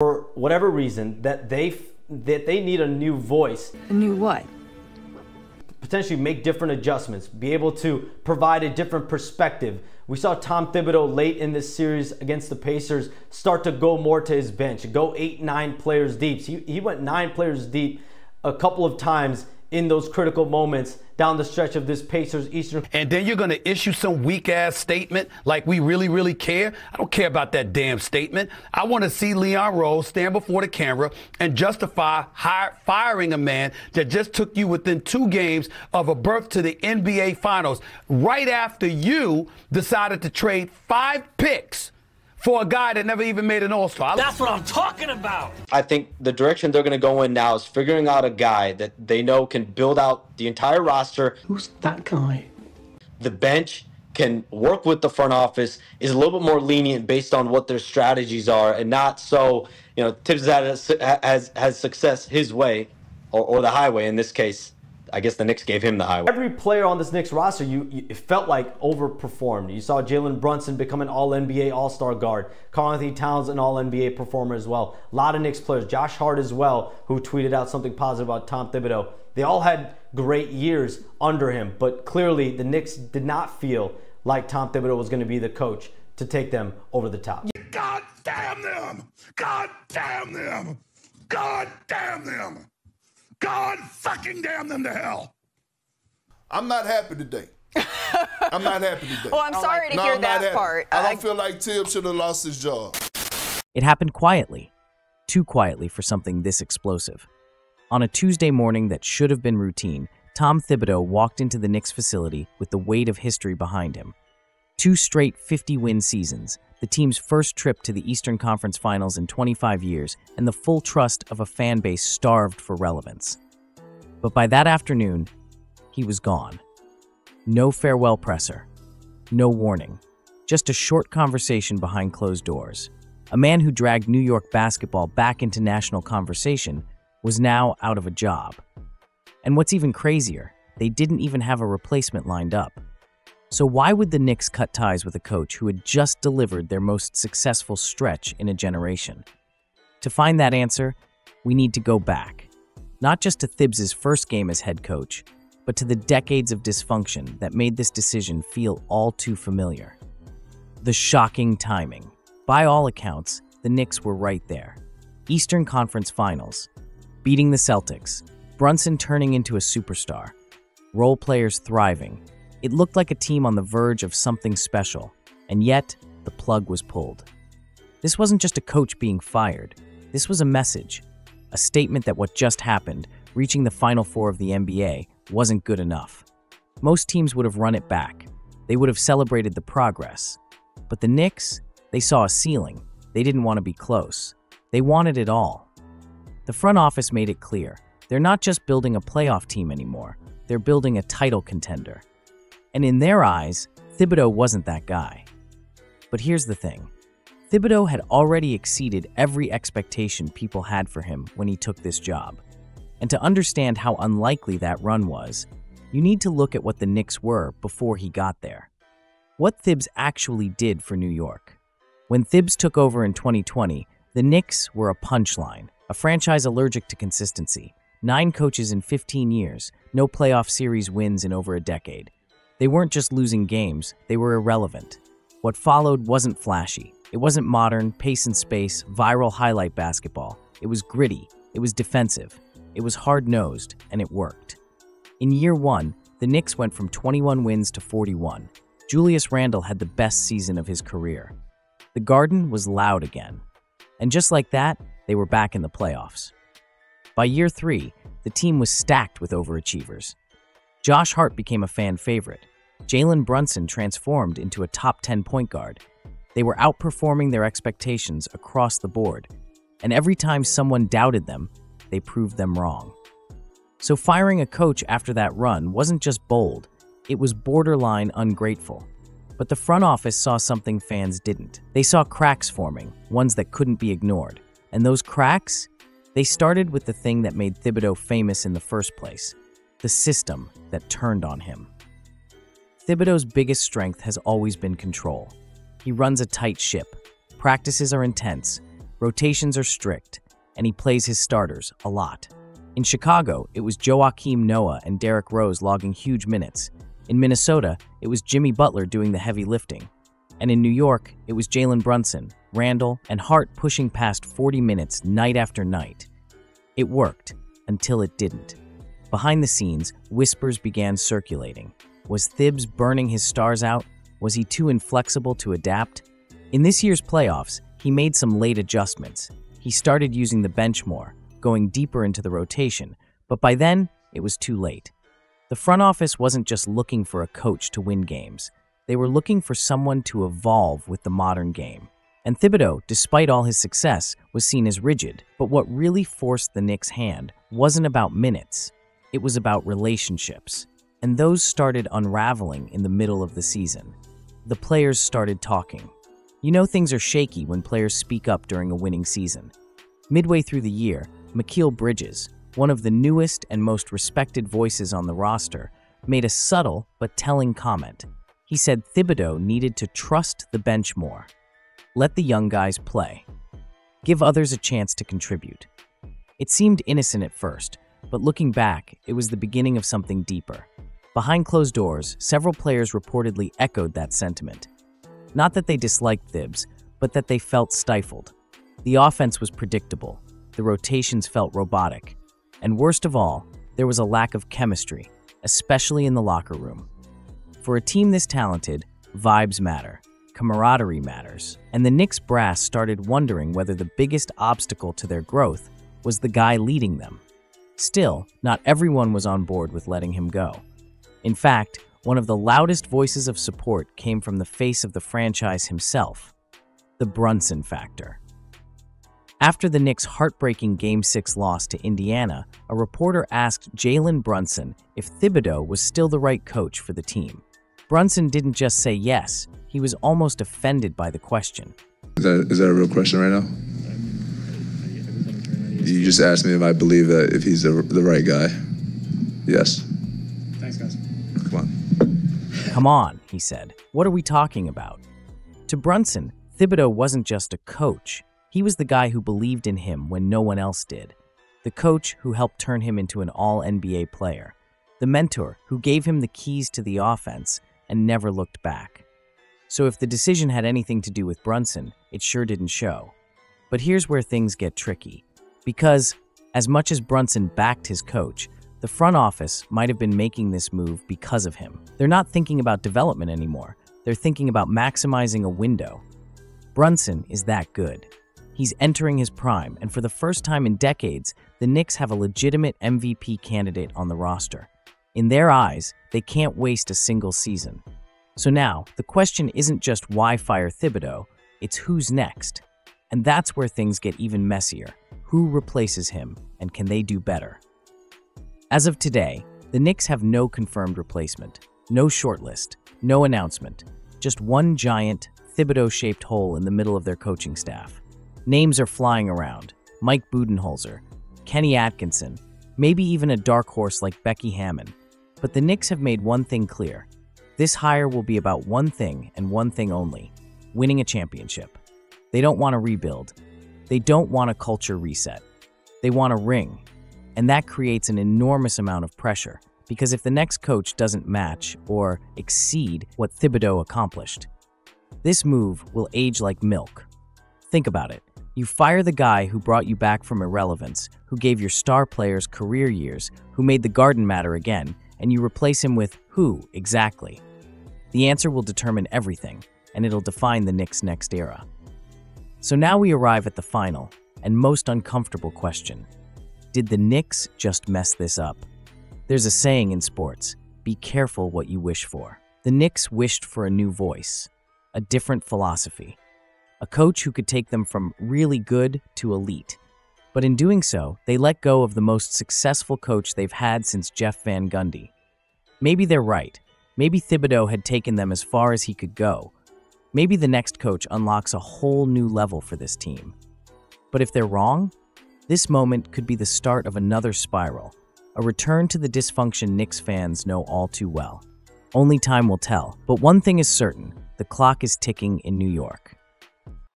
for whatever reason, that they need a new voice. A new what? Potentially make different adjustments, be able to provide a different perspective. We saw Tom Thibodeau late in this series against the Pacers start to go more to his bench, go 8-9 players deep. So he went 9 players deep a couple of times in those critical moments down the stretch of this Pacers Eastern. And then you're going to issue some weak-ass statement like we really, really care? I don't care about that damn statement. I want to see Leon Rose stand before the camera and justify firing a man that just took you within 2 games of a berth to the NBA Finals right after you decided to trade 5 picks for a guy that never even made an All-Star. That's what I'm talking about. I think the direction they're going to go in now is figuring out a guy that they know can build out the entire roster. Who's that guy? The bench can work with the front office, is a little bit more lenient based on what their strategies are, and not so, Tibbs has success his way or the highway in this case. I guess the Knicks gave him the highway. Every player on this Knicks roster, it felt like overperformed. You saw Jalen Brunson become an All-NBA All-Star guard. Karl-Anthony Towns, an All-NBA performer as well. A lot of Knicks players. Josh Hart as well, who tweeted out something positive about Tom Thibodeau. They all had great years under him, but clearly the Knicks did not feel like Tom Thibodeau was going to be the coach to take them over the top. God damn them! God damn them! God damn them! God fucking damn them to hell. I'm not happy today. I'm not happy today. Well, I'm sorry to hear that part. I don't feel like Tibbs should have lost his job. It happened quietly. Too quietly for something this explosive. On a Tuesday morning that should have been routine, Tom Thibodeau walked into the Knicks facility with the weight of history behind him. 2 straight 50-win seasons, the team's first trip to the Eastern Conference Finals in 25 years, and the full trust of a fan base starved for relevance. But by that afternoon, he was gone. No farewell presser. No warning. Just a short conversation behind closed doors. A man who dragged New York basketball back into national conversation was now out of a job. And what's even crazier, they didn't even have a replacement lined up. So why would the Knicks cut ties with a coach who had just delivered their most successful stretch in a generation? To find that answer, we need to go back. Not just to Thibs' first game as head coach, but to the decades of dysfunction that made this decision feel all too familiar. The shocking timing. By all accounts, the Knicks were right there. Eastern Conference Finals. Beating the Celtics. Brunson turning into a superstar. Role players thriving. It looked like a team on the verge of something special, and yet the plug was pulled. This wasn't just a coach being fired. This was a message, a statement that what just happened, reaching the Final Four of the NBA, wasn't good enough. Most teams would have run it back. They would have celebrated the progress. But the Knicks, they saw a ceiling. They didn't want to be close. They wanted it all. The front office made it clear. They're not just building a playoff team anymore. They're building a title contender. And in their eyes, Thibodeau wasn't that guy. But here's the thing. Thibodeau had already exceeded every expectation people had for him when he took this job. And to understand how unlikely that run was, you need to look at what the Knicks were before he got there. What Thibs actually did for New York. When Thibs took over in 2020, the Knicks were a punchline, a franchise allergic to consistency. 9 coaches in 15 years, no playoff series wins in over a decade. They weren't just losing games, they were irrelevant. What followed wasn't flashy. It wasn't modern, pace and space, viral highlight basketball. It was gritty, it was defensive, it was hard-nosed, and it worked. In year 1, the Knicks went from 21 wins to 41. Julius Randle had the best season of his career. The Garden was loud again. And just like that, they were back in the playoffs. By year 3, the team was stacked with overachievers. Josh Hart became a fan favorite. Jalen Brunson transformed into a top 10 point guard. They were outperforming their expectations across the board. And every time someone doubted them, they proved them wrong. So firing a coach after that run wasn't just bold, it was borderline ungrateful. But the front office saw something fans didn't. They saw cracks forming, ones that couldn't be ignored. And those cracks? They started with the thing that made Thibodeau famous in the first place. The system that turned on him. Thibodeau's biggest strength has always been control. He runs a tight ship. Practices are intense. rotations are strict, and he plays his starters a lot. In Chicago, it was Joakim Noah and Derrick Rose logging huge minutes. In Minnesota, it was Jimmy Butler doing the heavy lifting. And in New York, it was Jalen Brunson, Randall, and Hart pushing past 40 minutes night after night. It worked, until it didn't. Behind the scenes, whispers began circulating. Was Thibs burning his stars out? Was he too inflexible to adapt? In this year's playoffs, he made some late adjustments. He started using the bench more, going deeper into the rotation, but by then, it was too late. The front office wasn't just looking for a coach to win games. They were looking for someone to evolve with the modern game. And Thibodeau, despite all his success, was seen as rigid. But what really forced the Knicks' hand wasn't about minutes. It was about relationships. And those started unraveling in the middle of the season. The players started talking. You know things are shaky when players speak up during a winning season. Midway through the year, Mikal Bridges, one of the newest and most respected voices on the roster, made a subtle but telling comment. He said Thibodeau needed to trust the bench more. Let the young guys play. Give others a chance to contribute. It seemed innocent at first, but looking back, it was the beginning of something deeper. Behind closed doors, several players reportedly echoed that sentiment. Not that they disliked Thibs, but that they felt stifled. The offense was predictable. The rotations felt robotic. And worst of all, there was a lack of chemistry, especially in the locker room. For a team this talented, vibes matter, camaraderie matters, and the Knicks brass started wondering whether the biggest obstacle to their growth was the guy leading them. Still, not everyone was on board with letting him go. In fact, one of the loudest voices of support came from the face of the franchise himself, the Brunson factor. After the Knicks' heartbreaking Game 6 loss to Indiana, a reporter asked Jalen Brunson if Thibodeau was still the right coach for the team. Brunson didn't just say yes, he was almost offended by the question. Is that a real question right now? You just asked me if I believe that if he's the right guy. Yes. Thanks, guys. Come on. Come on, he said. What are we talking about? To Brunson, Thibodeau wasn't just a coach. He was the guy who believed in him when no one else did. The coach who helped turn him into an all-NBA player. The mentor who gave him the keys to the offense and never looked back. So if the decision had anything to do with Brunson, it sure didn't show. But here's where things get tricky. Because, as much as Brunson backed his coach, the front office might have been making this move because of him. They're not thinking about development anymore. They're thinking about maximizing a window. Brunson is that good. He's entering his prime, and for the first time in decades, the Knicks have a legitimate MVP candidate on the roster. In their eyes, they can't waste a single season. So now, the question isn't just why fire Thibodeau, it's who's next. And that's where things get even messier. Who replaces him, and can they do better? As of today, the Knicks have no confirmed replacement, no shortlist, no announcement, just one giant, Thibodeau-shaped hole in the middle of their coaching staff. Names are flying around: Mike Budenholzer, Kenny Atkinson, maybe even a dark horse like Becky Hammon. But the Knicks have made one thing clear. This hire will be about one thing and one thing only: winning a championship. They don't want to rebuild. They don't want a culture reset. They want a ring. And that creates an enormous amount of pressure, because if the next coach doesn't match or exceed what Thibodeau accomplished, this move will age like milk. Think about it. You fire the guy who brought you back from irrelevance, who gave your star players career years, who made the Garden matter again, and you replace him with who exactly? The answer will determine everything, and it'll define the Knicks' next era. So now we arrive at the final and most uncomfortable question. Did the Knicks just mess this up? There's a saying in sports: be careful what you wish for. The Knicks wished for a new voice, a different philosophy, a coach who could take them from really good to elite. But in doing so, they let go of the most successful coach they've had since Jeff Van Gundy. Maybe they're right. Maybe Thibodeau had taken them as far as he could go. Maybe the next coach unlocks a whole new level for this team. But if they're wrong, this moment could be the start of another spiral, a return to the dysfunction Knicks fans know all too well. Only time will tell, but one thing is certain: the clock is ticking in New York.